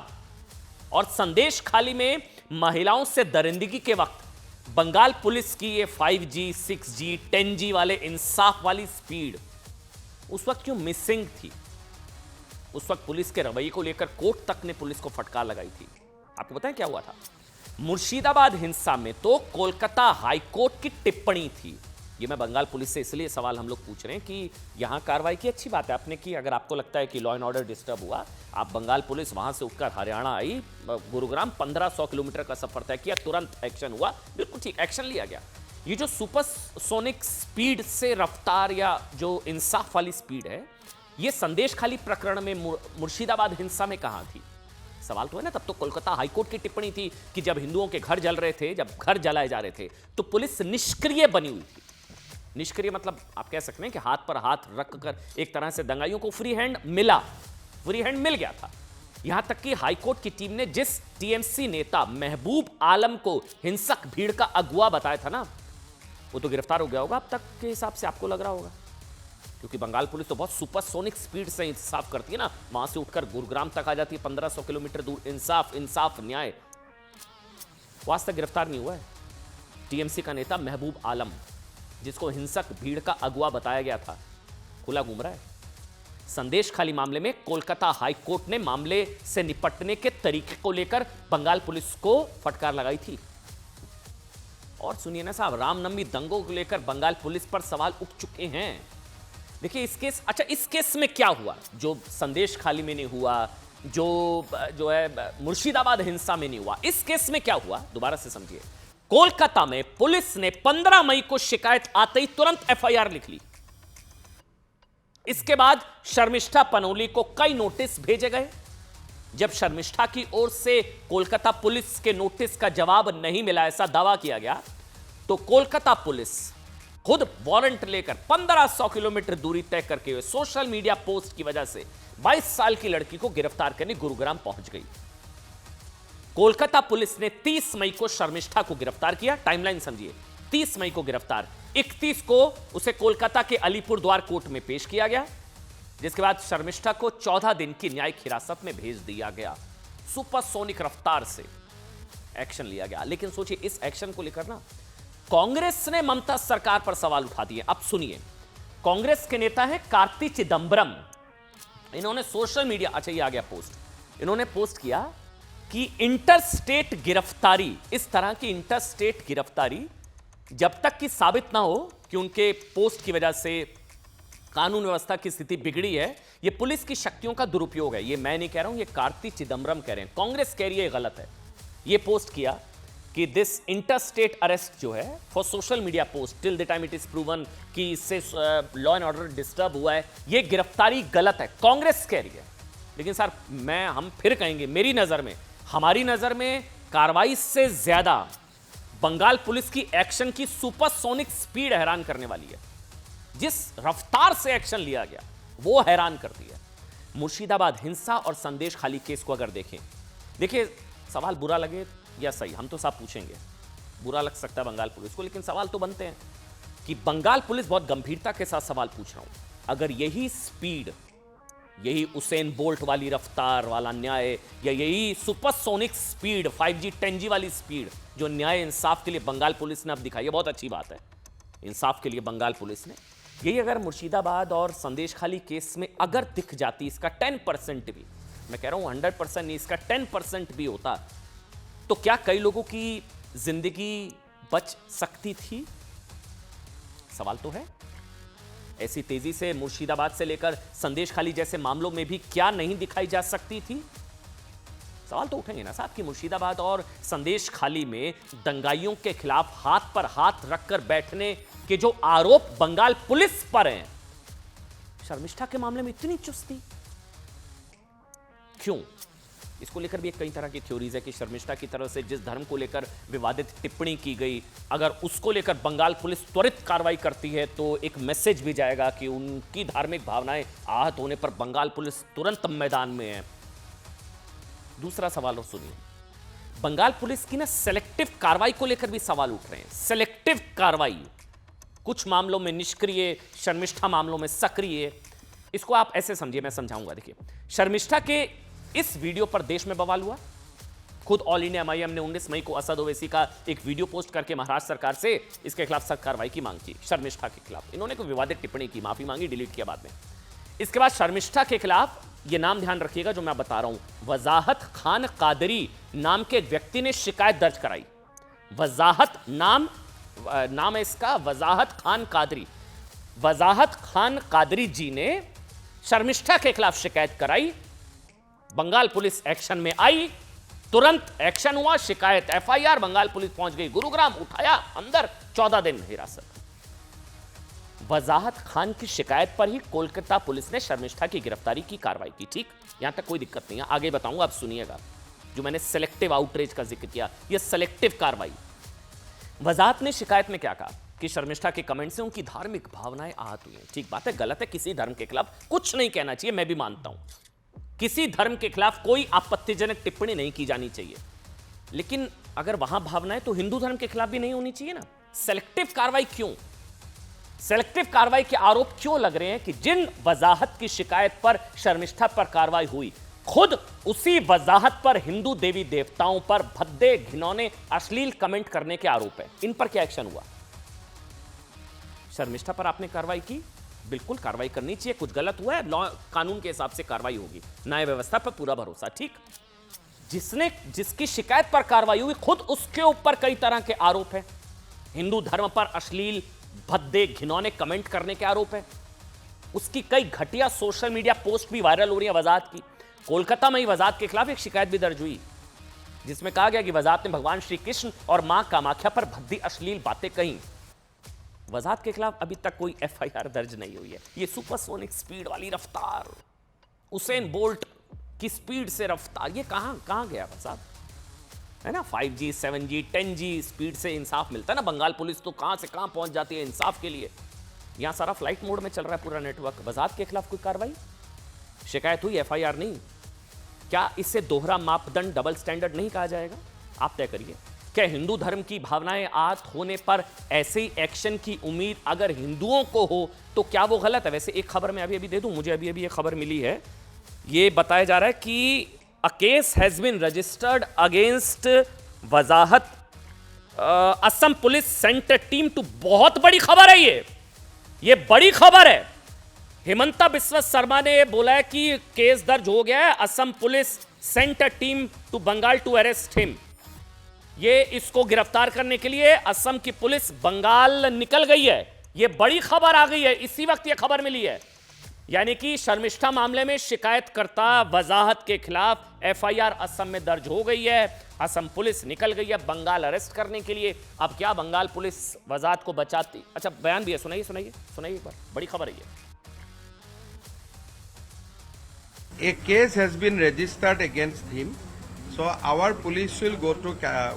और संदेश खाली में महिलाओं से दरिंदगी के वक्त बंगाल पुलिस की ये 5G, 6G, 10G वाले इंसाफ वाली स्पीड उस वक्त क्यों मिसिंग थी? उस वक्त पुलिस के रवैये को लेकर कोर्ट तक ने पुलिस को फटकार लगाई थी। आपको बताएं क्या हुआ था? मुर्शिदाबाद हिंसा में तो कोलकाता हाईकोर्ट की टिप्पणी थी। ये मैं बंगाल पुलिस से इसलिए सवाल हम लोग पूछ रहे हैं कि यहां कार्रवाई की, अच्छी बात है आपने की। अगर आपको लगता है कि लॉ एंड ऑर्डर डिस्टर्ब हुआ, आप बंगाल पुलिस वहां से उठकर हरियाणा आई, गुरुग्राम 1500 किलोमीटर का सफर तय किया, तुरंत एक्शन हुआ, बिल्कुल ठीक, एक्शन लिया गया। ये जो सुपरसोनिक स्पीड से रफ्तार या जो इंसाफ वाली स्पीड है, ये संदेश खाली प्रकरण में मुर्शिदाबाद हिंसा में कहां थी? सवाल तो है ना। तब तो कोलकाता हाईकोर्ट की टिप्पणी थी कि जब हिंदुओं के घर जल रहे थे, जब घर जलाए जा रहे थे, तो पुलिस निष्क्रिय बनी हुई थी। निष्क्रिय मतलब आप कह सकते हैं कि हाथ पर हाथ रखकर एक तरह से दंगाइयों को फ्री हैंड मिल गया था। यहां तक कि हाईकोर्ट की टीम ने जिस टीएमसी नेता महबूब आलम को हिंसक भीड़ का अगुवा बताया था ना, वो तो गिरफ्तार हो गया होगा अब तक के हिसाब से, आपको लग रहा होगा, क्योंकि बंगाल पुलिस तो बहुत सुपरसोनिक स्पीड से इंसाफ करती है ना, वहां से उठकर गुरुग्राम तक आ जाती है 1500 किलोमीटर दूर। इंसाफ न्याय, वो आज तक गिरफ्तार नहीं हुआ है। टीएमसी का नेता महबूब आलम, जिसको हिंसक भीड़ का अगुवा बताया गया था, खुला घूम रहा है। संदेश खाली मामले में कोलकाता हाईकोर्ट ने मामले से निपटने के तरीके को लेकर बंगाल पुलिस को फटकार लगाई थी। और सुनिए ना साहब, रामनवमी दंगों को लेकर बंगाल पुलिस पर सवाल उठ चुके हैं। देखिए इस केस में क्या हुआ जो संदेश खाली में नहीं हुआ, जो है मुर्शिदाबाद हिंसा में नहीं हुआ। इस केस में क्या हुआ, दोबारा से समझिए। कोलकाता में पुलिस ने 15 मई को शिकायत आते ही तुरंत एफआईआर लिख ली। इसके बाद शर्मिष्ठा पनोली को कई नोटिस भेजे गए। जब शर्मिष्ठा की ओर से कोलकाता पुलिस के नोटिस का जवाब नहीं मिला, ऐसा दावा किया गया, तो कोलकाता पुलिस खुद वारंट लेकर 1500 किलोमीटर दूरी तय करके हुए सोशल मीडिया पोस्ट की वजह से 22 साल की लड़की को गिरफ्तार करने गुरुग्राम पहुंच गई। कोलकाता पुलिस ने 30 मई को शर्मिष्ठा को गिरफ्तार किया। टाइमलाइन समझिए, 30 मई को गिरफ्तार, 31 को उसे कोलकाता के अलीपुर द्वार कोर्ट में पेश किया गया, जिसके बाद शर्मिष्ठा को 14 दिन की न्यायिक हिरासत में भेज दिया गया। सुपरसोनिक रफ्तार से एक्शन लिया गया। लेकिन सोचिए, इस एक्शन को लेकर ना कांग्रेस ने ममता सरकार पर सवाल उठा दिए। अब सुनिए, कांग्रेस के नेता हैं कार्ति चिदंबरम। इन्होंने सोशल मीडिया, अच्छा ये आ गया पोस्ट, इन्होंने पोस्ट किया कि इंटरस्टेट गिरफ्तारी, इस तरह की इंटरस्टेट गिरफ्तारी जब तक कि साबित ना हो कि उनके पोस्ट की वजह से कानून व्यवस्था की स्थिति बिगड़ी है, ये पुलिस की शक्तियों का दुरुपयोग है। ये मैं नहीं कह रहा हूं, ये कार्ति चिदंबरम कह रहे हैं। कांग्रेस कह रही है गलत है। ये पोस्ट किया कि दिस इंटरस्टेट अरेस्ट जो है for social media post till the time it is proven कि इससे लॉ एंड ऑर्डर डिस्टर्ब हुआ है, ये गिरफ्तारी गलत है, कांग्रेस कह रही है। लेकिन सर हम फिर कहेंगे, मेरी नजर में, हमारी नजर में कार्रवाई से ज्यादा बंगाल पुलिस की एक्शन की सुपरसोनिक स्पीड हैरान करने वाली है। जिस रफ्तार से एक्शन लिया गया वो हैरान करती है। मुर्शिदाबाद हिंसा और संदेश खाली केस को अगर देखें, देखिए सवाल बुरा लगे या सही, हम तो सब पूछेंगे, बुरा लग सकता है बंगाल पुलिस को, लेकिन सवाल तो बनते हैं कि बंगाल पुलिस बहुत गंभीरता के साथ सवाल पूछ रहा हूं, अगर यही स्पीड, यही उसेन बोल्ट वाली रफ्तार वाला न्याय, या यही सुपरसोनिक स्पीड 5G 10G वाली स्पीड जो न्याय इंसाफ के लिए बंगाल पुलिस ने अब दिखाई है, बहुत अच्छी बात है इंसाफ के लिए बंगाल पुलिस ने, यही अगर मुर्शिदाबाद और संदेश खाली केस में अगर दिख जाती, इसका 10% भी, मैं कह रहा हूं 100% नहीं, इसका 10% भी होता, तो क्या कई लोगों की जिंदगी बच सकती थी? सवाल तो है। ऐसी तेजी से मुर्शिदाबाद से लेकर संदेश खाली जैसे मामलों में भी क्या नहीं दिखाई जा सकती थी? सवाल तो उठेंगे ना साहब कि मुर्शिदाबाद और संदेश खाली में दंगाइयों के खिलाफ हाथ पर हाथ रखकर बैठने के जो आरोप बंगाल पुलिस पर हैं, शर्मिष्ठा के मामले में इतनी चुस्ती क्यों? इसको लेकर भी एक कई तरह की थ्योरीज है कि शर्मिष्ठा की तरफ से जिस धर्म को लेकर विवादित टिप्पणी की गई, अगर उसको लेकर बंगाल पुलिस त्वरित कार्रवाई करती है तो एक मैसेज भी जाएगा कि उनकी धार्मिक भावनाएं आहत होने पर बंगाल पुलिस तुरंत मैदान में है। दूसरा सवाल और सुनिए, बंगाल पुलिस की ना सेलेक्टिव कार्रवाई को लेकर भी सवाल उठ रहे हैं। सेलेक्टिव कार्रवाई, कुछ मामलों में निष्क्रिय, शर्मिष्ठा मामलों में सक्रिय। इसको आप ऐसे समझिए, मैं समझाऊंगा। देखिए, शर्मिष्ठा के इस वीडियो पर देश में बवाल हुआ। खुद ऑल इंडिया MIM ने 19 मई को असद ओवैसी का एक वीडियो पोस्ट करके महाराष्ट्र सरकार से इसके खिलाफ सख्त कार्रवाई की मांग की। शर्मिष्ठा के खिलाफ इन्होंने कोई विवादित टिप्पणी की, माफी मांगी, डिलीट किया बाद में। इसके बाद शर्मिष्ठा के खिलाफ, ये नाम ध्यान रखिएगा जो मैं बता रहा हूं, वजाहत खान कादरी नाम के एक व्यक्ति ने शिकायत दर्ज कराई। वजाहत नाम है इसका, वजाहत खान कादरी। वजाहत खान कादरी जी ने शर्मिष्ठा के खिलाफ शिकायत कराई। बंगाल पुलिस एक्शन में आई, तुरंत एक्शन हुआ, शिकायत FIR, बंगाल पुलिस पहुंच गई गुरुग्राम, उठाया अंदर, 14 दिन हिरासत। वजाहत खान की शिकायत पर ही कोलकाता पुलिस ने शर्मिष्ठा की गिरफ्तारी की कार्रवाई की। ठीक, यहां तक कोई दिक्कत नहीं है, आगे बताऊंगा, आप सुनिएगा। जो मैंने सेलेक्टिव आउटरीच का जिक्र किया, यह सेलेक्टिव कार्रवाई। वजाहत ने शिकायत में क्या कहा कि शर्मिष्ठा के कमेंट से उनकी धार्मिक भावनाएं आहत हुई हैं। ठीक बात है, गलत है, किसी धर्म के खिलाफ कुछ नहीं कहना चाहिए, मैं भी मानता हूं, किसी धर्म के खिलाफ कोई आपत्तिजनक टिप्पणी नहीं की जानी चाहिए, लेकिन अगर वहां भावनाएं तो हिंदू धर्म के खिलाफ भी नहीं होनी चाहिए ना। सेलेक्टिव कार्रवाई क्यों? सेलेक्टिव कार्रवाई के आरोप क्यों लग रहे हैं कि जिन वजाहत की शिकायत पर शर्मिष्ठा पर कार्रवाई हुई, खुद उसी वजाहत पर हिंदू देवी देवताओं पर भद्दे, घिनौने, अश्लील कमेंट करने के आरोप है। इन पर क्या एक्शन हुआ? शर्मिष्ठा पर आपने कार्रवाई की, बिल्कुल कार्रवाई करनी चाहिए, कुछ गलत हुआ है, लॉ कानून के हिसाब से कार्रवाई होगी, न्याय व्यवस्था पर पूरा भरोसा। ठीक, जिसकी शिकायत पर कार्रवाई हुई, खुद उसके ऊपर कई तरह के आरोप है, हिंदू धर्म पर अश्लील, भद्दे, घिनौने कमेंट करने के आरोप है, उसकी कई घटिया सोशल मीडिया पोस्ट भी वायरल हो रही है वजाहत की। कोलकाता में ही वजाहत के खिलाफ एक शिकायत भी दर्ज हुई जिसमें कहा गया कि वजाहत ने भगवान श्री कृष्ण और मां कामाख्या पर भद्दी अश्लील बातें कही। वजाहत के खिलाफ अभी तक कोई FIR दर्ज नहीं हुई है। ये सुपरसोनिक स्पीड वाली रफ्तार, उसेन बोल्ट की स्पीड से रफ्तार, ये कहां गया वजाहत, है ना? 5G 7G 10G स्पीड से इंसाफ मिलता है ना। बंगाल पुलिस तो कहां से कहां पहुंच जाती है इंसाफ के लिए। यहां सारा फ्लाइट मोड में चल रहा है पूरा नेटवर्क। वजाहत के खिलाफ कोई कार्रवाई, शिकायत हुई, FIR नहीं। क्या इसे दोहरा मापदंड, डबल स्टैंडर्ड नहीं कहा जाएगा? आप तय करिए। क्या हिंदू धर्म की भावनाएं आहत होने पर ऐसे ही एक्शन की उम्मीद अगर हिंदुओं को हो तो क्या वो गलत है? वैसे एक खबर मैं अभी दे दूं, मुझे अभी एक खबर मिली है, ये बताया जा रहा है कि a case has been registered against Wajahat Assam police sent team to. बहुत बड़ी खबर है ये बड़ी खबर है। हेमंता बिस्वा शर्मा ने बोला है कि केस दर्ज हो गया है, Assam police sent team to Bengal to arrest him. ये इसको गिरफ्तार करने के लिए असम की पुलिस बंगाल निकल गई है। ये बड़ी खबर आ गई है, इसी वक्त ये खबर मिली है। यानी कि शर्मिष्ठा मामले में शिकायतकर्ता वजाहत के खिलाफ एफआईआर असम में दर्ज हो गई है। असम पुलिस निकल गई है बंगाल अरेस्ट करने के लिए। अब क्या बंगाल पुलिस वजाहत को बचाती? अच्छा, बयान भी है, सुनाइए एक बार, बड़ी खबर है ये। A case has been registered against him, so our police will go to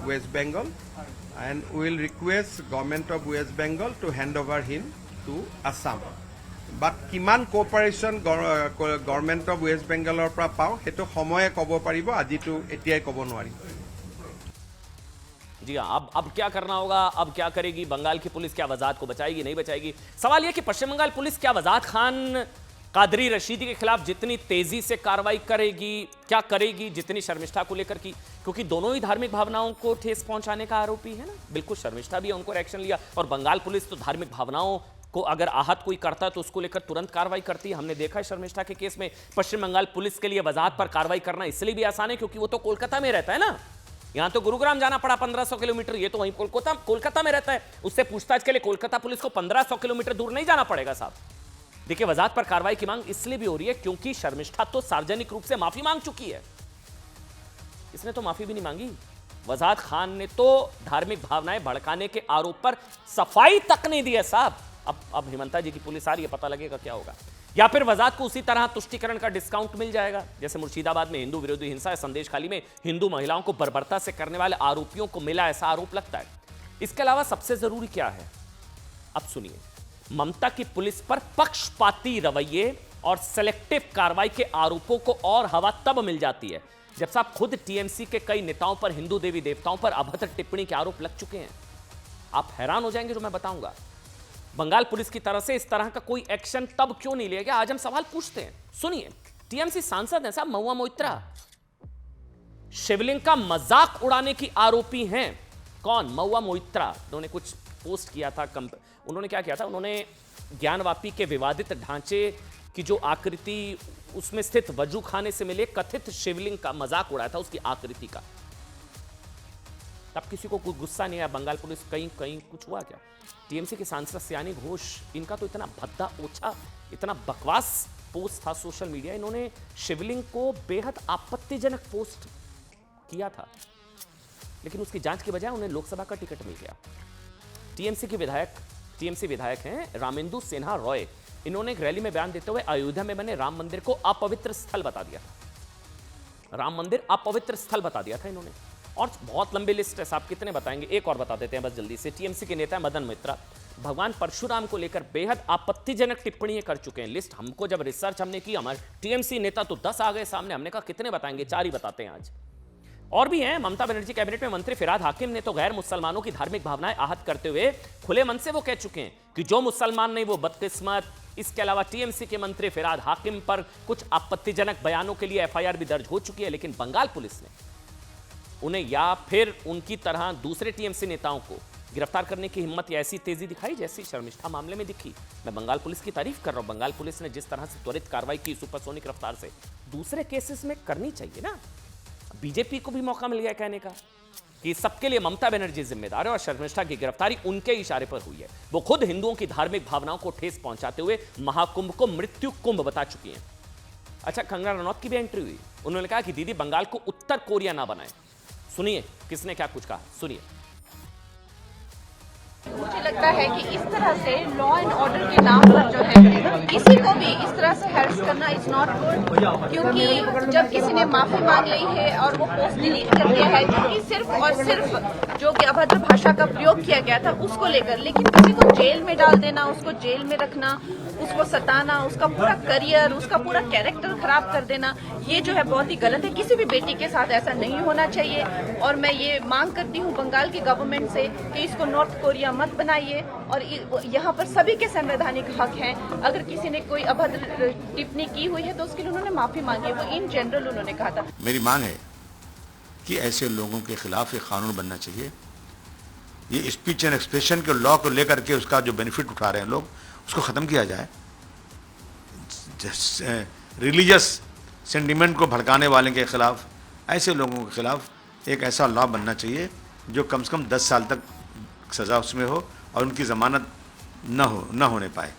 West Bengal and will request government of West Bengal to hand over him to Assam. But kiman cooperation government of West Bengalor pra pao hetu samoye kobo paribo, ajitu etiai kobo nwari। जी हाँ, अब क्या करना होगा? अब क्या करेगी बंगाल की पुलिस? क्या वजाहत को बचाएगी, नहीं बचाएगी? सवाल यह कि पश्चिम बंगाल पुलिस क्या वजाहत खान कादरी रशीदी के खिलाफ जितनी तेजी से कार्रवाई करेगी, क्या करेगी जितनी शर्मिष्ठा को लेकर की? क्योंकि दोनों ही धार्मिक भावनाओं को ठेस पहुंचाने का आरोपी है ना। बिल्कुल, शर्मिष्ठा भी है, उनको एक्शन लिया, और बंगाल पुलिस तो धार्मिक भावनाओं को अगर आहत कोई करता है तो उसको लेकर तुरंत कार्रवाई करती है। हमने देखा है शर्मिष्ठा के केस में पश्चिम बंगाल पुलिस के लिए वजाहत पर कार्रवाई करना इसलिए भी आसान है क्योंकि वो तो कोलकाता में रहता है ना। यहां तो गुरुग्राम जाना पड़ा 1500 किलोमीटर, ये तो वहीं कोलकाता में रहता है। उससे पूछताछ के लिए कोलकाता पुलिस को 1500 किलोमीटर दूर नहीं जाना पड़ेगा साहब। देखिए, वजाहत पर कार्रवाई की मांग इसलिए भी हो रही है क्योंकि शर्मिष्ठा तो सार्वजनिक रूप से माफी मांग चुकी है। इसने तो माफी भी नहीं मांगी। वजाहत खान ने तो धार्मिक भावनाएं भड़काने के आरोप पर सफाई तक नहीं दी है साहब। अब हेमंता जी की पुलिस आ रही है, पता लगेगा क्या होगा। या फिर वजाहत को उसी तरह तुष्टीकरण का डिस्काउंट मिल जाएगा जैसे मुर्शिदाबाद में हिंदू विरोधी हिंसा या संदेश खाली में हिंदू महिलाओं को बर्बरता से करने वाले आरोपियों को मिला, ऐसा आरोप लगता है। इसके अलावा सबसे जरूरी क्या है, अब सुनिए। ममता की पुलिस पर पक्षपाती रवैये और सेलेक्टिव कार्रवाई के आरोपों को और हवा तब मिल जाती है जब साहब खुद टीएमसी के कई नेताओं पर हिंदू देवी देवताओं पर अभद्र टिप्पणी के आरोप लग चुके हैं। आप हैरान हो जाएंगे जो मैं बताऊंगा। बंगाल पुलिस की तरफ से इस तरह का कोई एक्शन तब क्यों नहीं लिया गया, आज हम सवाल पूछते हैं। सुनिए, टीएमसी सांसद हैं साहब महुआ मोइत्रा, शिवलिंग का मजाक उड़ाने की आरोपी हैं। कौन? महुआ मोइत्रा। उन्होंने कुछ पोस्ट किया था, उन्होंने क्या किया था, उन्होंने ज्ञानवापी के विवादित ढांचे की जो आकृति उसमें स्थित वजू खाने से मिले कथित शिवलिंग का मजाक उड़ाया था, उसकी आकृति का। तब किसी को कुछ गुस्सा नहीं आया। बंगाल पुलिस कहीं कुछ हुआ क्या? टीएमसी के सांसद सयानी घोष, इनका तो इतना भद्दा ओछा, इतना बकवास पोस्ट था सोशल मीडिया, इन्होंने शिवलिंग को बेहद आपत्तिजनक पोस्ट किया था, लेकिन उसकी जांच के बजाय उन्हें लोकसभा का टिकट मिल गया। टीएमसी विधायक हैं रामेंदु सिन्हा रॉय, इन्होंने एक रैली में बयान देते हुए अयोध्या में बने राम मंदिर को अपवित्र स्थल बता दिया था। राम मंदिर अपवित्र स्थल बता दिया था इन्होंने, और बहुत लंबी लिस्ट है साहब, कितने बताएंगे, एक और बता देते हैं बस जल्दी से। टीएमसी के नेता मदन मित्रा भगवान परशुराम को लेकर बेहद आपत्तिजनक टिप्पणी कर चुके हैं। लिस्ट हमको जब रिसर्च हमने की, हमारे टीएमसी नेता तो 10 आ गए सामने। हमने कहा कितने बताएंगे, 4 ही बताते हैं आज। और भी हैं। ममता बनर्जी कैबिनेट में मंत्री फिरहाद हाकिम ने तो गैर मुसलमानों की धार्मिक भावनाएं आहत करते हुए खुले मन से वो कह चुके हैं कि जो मुसलमान नहीं वो बदकिस्मत। इसके अलावा टीएमसी के मंत्री फिरहाद हाकिम पर कुछ आपत्तिजनक बयानों के लिए एफआईआर भी दर्ज हो चुकी है, लेकिन बंगाल पुलिस ने उन्हें या फिर उनकी तरह दूसरे टीएमसी नेताओं को गिरफ्तार करने की हिम्मत या ऐसी तेजी दिखाई जैसी शर्मिष्ठा मामले में दिखी। मैं बंगाल पुलिस की तारीफ कर रहा हूं। बंगाल पुलिस ने जिस तरह से त्वरित कार्रवाई की सुपरसोनिक रफ्तार से, दूसरे केसेस में करनी चाहिए ना। बीजेपी को भी मौका मिल गया कहने का कि सबके लिए ममता बनर्जी जिम्मेदार है और शर्मिष्ठा की गिरफ्तारी उनके इशारे पर हुई है। वो खुद हिंदुओं की धार्मिक भावनाओं को ठेस पहुंचाते हुए महाकुंभ को मृत्यु कुंभ बता चुकी हैं। अच्छा, कंगना रनौत की भी एंट्री हुई। उन्होंने कहा कि दीदी बंगाल को उत्तर कोरिया ना बनाए। सुनिए किसने क्या कुछ कहा, सुनिए। मुझे लगता है कि इस तरह से लॉ एंड ऑर्डर के नाम पर जो है किसी को भी इस तरह से हैरेस करना इज नॉट गुड, क्योंकि जब किसी ने माफी मांग ली है और वो पोस्ट डिलीट कर दिया है, क्योंकि सिर्फ और सिर्फ जो कि अभद्र भाषा का प्रयोग किया गया था उसको लेकर, लेकिन किसी को जेल में डाल देना, उसको जेल में रखना, उसको सताना, उसका पूरा करियर, उसका पूरा कैरेक्टर खराब कर देना, ये जो है बहुत ही गलत है। किसी भी बेटी के साथ ऐसा नहीं होना चाहिए और मैं ये मांग करती हूँ बंगाल की गवर्नमेंट से कि इसको नॉर्थ कोरिया मत बनाइए और यहाँ पर सभी के संवैधानिक हक हैं। अगर किसी ने कोई अभद्र टिप्पणी की हुई है तो उसके लिए उन्होंने माफी मांगी है, वो इन जनरल उन्होंने कहा था। मेरी मांग है कि ऐसे लोगों के खिलाफ एक कानून बनना चाहिए। ये स्पीच एंड एक्सप्रेशन के लॉ को लेकर के उसका जो बेनिफिट उठा रहे हैं लोग, उसको ख़त्म किया जाए। रिलीजियस सेंटिमेंट को भड़काने वाले के खिलाफ, ऐसे लोगों के खिलाफ एक ऐसा लॉ बनना चाहिए जो कम से कम 10 साल तक सज़ा उसमें हो और उनकी ज़मानत न होने पाए।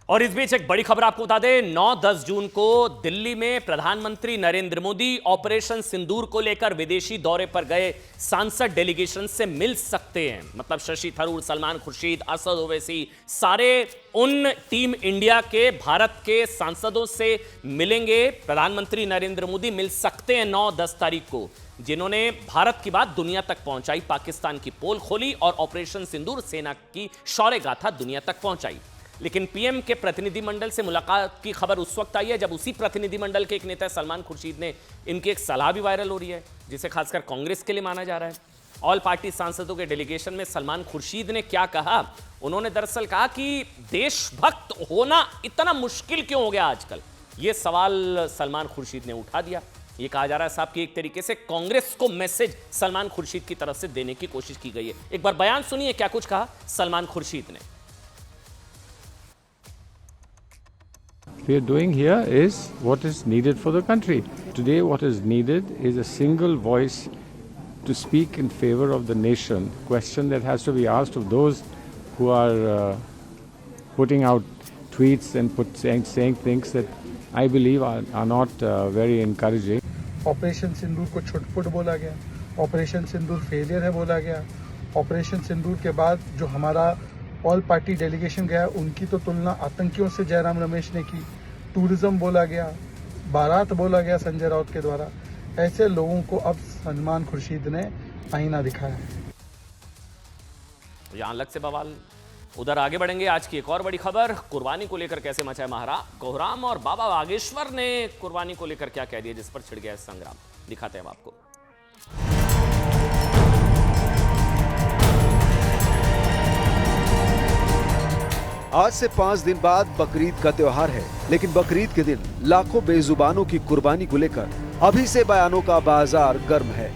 और इस बीच एक बड़ी खबर आपको बता दें, 9-10 जून को दिल्ली में प्रधानमंत्री नरेंद्र मोदी ऑपरेशन सिंदूर को लेकर विदेशी दौरे पर गए सांसद डेलीगेशन से मिल सकते हैं। मतलब शशि थरूर, सलमान खुर्शीद, असद ओवैसी, सारे उन टीम इंडिया के भारत के सांसदों से मिलेंगे। प्रधानमंत्री नरेंद्र मोदी मिल सकते हैं 9-10 तारीख को, जिन्होंने भारत की बात दुनिया तक पहुंचाई, पाकिस्तान की पोल खोली और ऑपरेशन सिंदूर सेना की शौर्य गाथा दुनिया तक पहुंचाई। लेकिन पीएम के प्रतिनिधिमंडल से मुलाकात की खबर उस वक्त आई है जब उसी प्रतिनिधिमंडल के एक नेता सलमान खुर्शीद ने इनकी एक सलाह भी वायरल हो रही है, जिसे खासकर कांग्रेस के लिए माना जा रहा है। ऑल पार्टी सांसदों के डेलीगेशन में सलमान खुर्शीद ने क्या कहा? उन्होंने दरअसल कहा कि देशभक्त होना इतना मुश्किल क्यों हो गया आजकल, ये सवाल सलमान खुर्शीद ने उठा दिया। ये कहा जा रहा है साहब कि एक तरीके से कांग्रेस को मैसेज सलमान खुर्शीद की तरफ से देने की कोशिश की गई है। एक बार बयान सुनिए क्या कुछ कहा सलमान खुर्शीद ने। we are doing here is what is needed for the country. Today what is needed is a single voice to speak in favor of the nation. Question that has to be asked of those who are putting out tweets and saying things that I believe are not very encouraging. Operation Sindoor को छुटपुट बोला गया, ऑपरेशन सिंदूर फेलियर है बोला गया। ऑपरेशन सिंदूर के बाद जो हमारा ऑल पार्टी डेलीगेशन गया उनकी तो तुलना आतंकियों से जयराम रमेश ने की। टूरिज्म बोला गया, बारात बोला गया संजय राउत के द्वारा। ऐसे लोगों को अब सलमान खुर्शीद ने आईना दिखाया है। यहां अलग से बवाल। उधर आगे बढ़ेंगे, आज की एक और बड़ी खबर, कुर्बानी को लेकर कैसे मचा है कोहराम और बाबा बागेश्वर ने कुर्बानी को लेकर क्या कह दिया, जिस पर छिड़ गया संग्राम। दिखाते हैं आपको। आज से 5 दिन बाद बकरीद का त्योहार है, लेकिन बकरीद के दिन लाखों बेजुबानों की कुर्बानी को लेकर अभी से बयानों का बाजार गर्म है।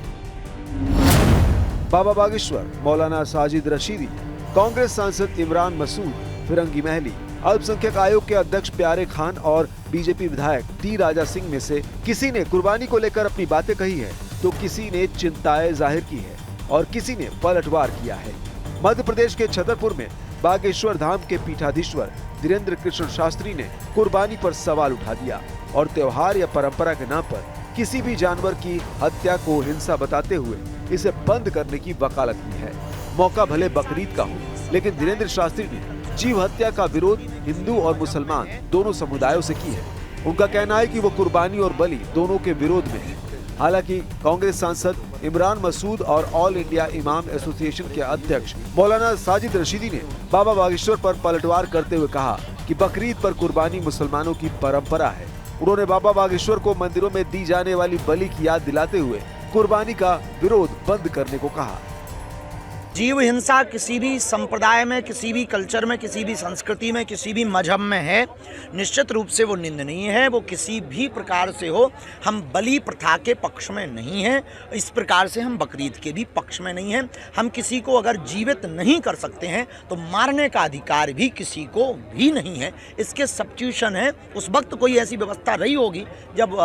बाबा बागेश्वर, मौलाना साजिद रशीदी, कांग्रेस सांसद इमरान मसूद, फिरंगी महली, अल्पसंख्यक आयोग के अध्यक्ष प्यारे खान और बीजेपी विधायक टी राजा सिंह में से किसी ने कुर्बानी को लेकर अपनी बातें कही है तो किसी ने चिंताएं जाहिर की है और किसी ने पलटवार किया है। मध्य प्रदेश के छतरपुर में बागेश्वर धाम के पीठाधीश्वर धीरेन्द्र कृष्ण शास्त्री ने कुर्बानी पर सवाल उठा दिया और त्योहार या परंपरा के नाम पर किसी भी जानवर की हत्या को हिंसा बताते हुए इसे बंद करने की वकालत की है। मौका भले बकरीद का हो, लेकिन धीरेन्द्र शास्त्री ने जीव हत्या का विरोध हिंदू और मुसलमान दोनों समुदायों से की है। उनका कहना है कि वो कुर्बानी और बलि दोनों के विरोध में है। हालांकि कांग्रेस सांसद इमरान मसूद और ऑल इंडिया इमाम एसोसिएशन के अध्यक्ष मौलाना साजिद रशीदी ने बाबा बागेश्वर पर पलटवार करते हुए कहा कि बकरीद पर कुर्बानी मुसलमानों की परंपरा है। उन्होंने बाबा बागेश्वर को मंदिरों में दी जाने वाली बलि की याद दिलाते हुए कुर्बानी का विरोध बंद करने को कहा। जीव हिंसा किसी भी संप्रदाय में, किसी भी कल्चर में, किसी भी संस्कृति में, किसी भी मजहब में है, निश्चित रूप से वो निंदनीय है। वो किसी भी प्रकार से हो, हम बलि प्रथा के पक्ष में नहीं हैं, इस प्रकार से हम बकरीद के भी पक्ष में नहीं हैं। हम किसी को अगर जीवित नहीं कर सकते हैं तो मारने का अधिकार भी किसी को भी नहीं है। इसके सब्स्टिट्यूशन है, उस वक्त कोई ऐसी व्यवस्था रही होगी जब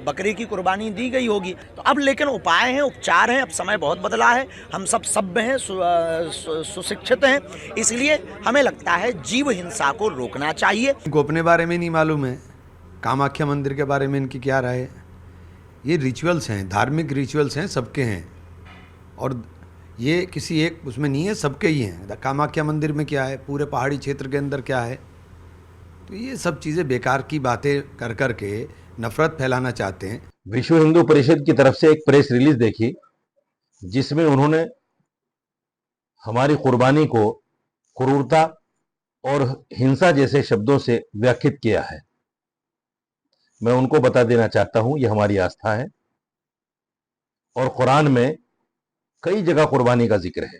बकरे की कुर्बानी दी गई होगी। तो अब लेकिन उपाय हैं, उपचार हैं, अब समय बहुत बदला है, हम सब सभ्य हैं, सुशिक्षित हैं, इसलिए हमें लगता है जीव हिंसा को रोकना चाहिए। इनको अपने बारे में नहीं मालूम है, कामाख्या मंदिर के बारे में इनकी क्या राय है। ये रिचुअल्स हैं, धार्मिक रिचुअल्स हैं, सबके हैं और ये किसी एक उसमें नहीं है, सबके ही हैं। कामाख्या मंदिर में क्या है, पूरे पहाड़ी क्षेत्र के अंदर क्या है, तो ये सब चीज़ें बेकार की बातें कर कर के नफरत फैलाना चाहते हैं। विश्व हिंदू परिषद की तरफ से एक प्रेस रिलीज देखी जिसमें उन्होंने हमारी कुर्बानी को क्रूरता और हिंसा जैसे शब्दों से व्याख्यात किया है। मैं उनको बता देना चाहता हूं ये हमारी आस्था है और कुरान में कई जगह कुर्बानी का जिक्र है।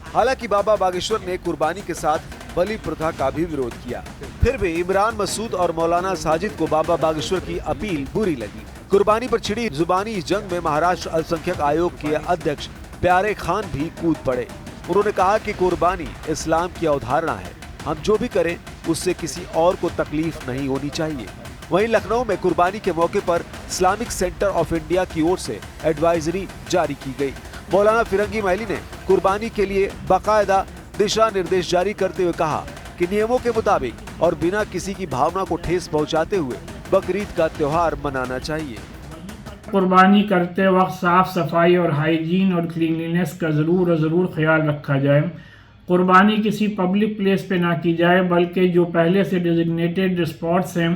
हालांकि बाबा बागेश्वर ने कुर्बानी के साथ बलि प्रथा का भी विरोध किया, फिर भी इमरान मसूद और मौलाना साजिद को बाबा बागेश्वर की अपील बुरी लगी। कुर्बानी पर छिड़ी जुबानी इस जंग में महाराष्ट्र अल्पसंख्यक आयोग के अध्यक्ष प्यारे खान भी कूद पड़े। उन्होंने कहा कि कुर्बानी इस्लाम की अवधारणा है, हम जो भी करें उससे किसी और को तकलीफ नहीं होनी चाहिए। वहीं लखनऊ में कुर्बानी के मौके पर इस्लामिक सेंटर ऑफ इंडिया की ओर से एडवाइजरी जारी की गई। मौलाना फिरंगी महली ने कुर्बानी के लिए बाकायदा दिशा निर्देश जारी करते हुए कहा कि नियमों के मुताबिक और बिना किसी की भावना को ठेस पहुंचाते हुए बकरीद का त्योहार मनाना चाहिए। कुर्बानी करते वक्त साफ सफाई और हाइजीन और क्लीनलीनेस का ज़रूर ख्याल रखा जाए। कुर्बानी किसी पब्लिक प्लेस पे ना की जाए बल्कि जो पहले से डिजिग्नेटेड स्पॉट्स हैं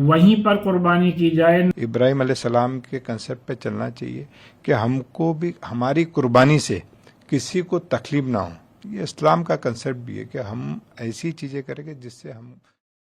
वहीं पर कुर्बानी की जाए। इब्राहिम अलैहिस्सलाम के कंसेप्ट पे चलना चाहिए कि हमको भी हमारी कुर्बानी से किसी को तकलीफ ना हो। ये इस्लाम का कंसेप्ट भी है कि हम ऐसी चीज़ें करेंगे जिससे हम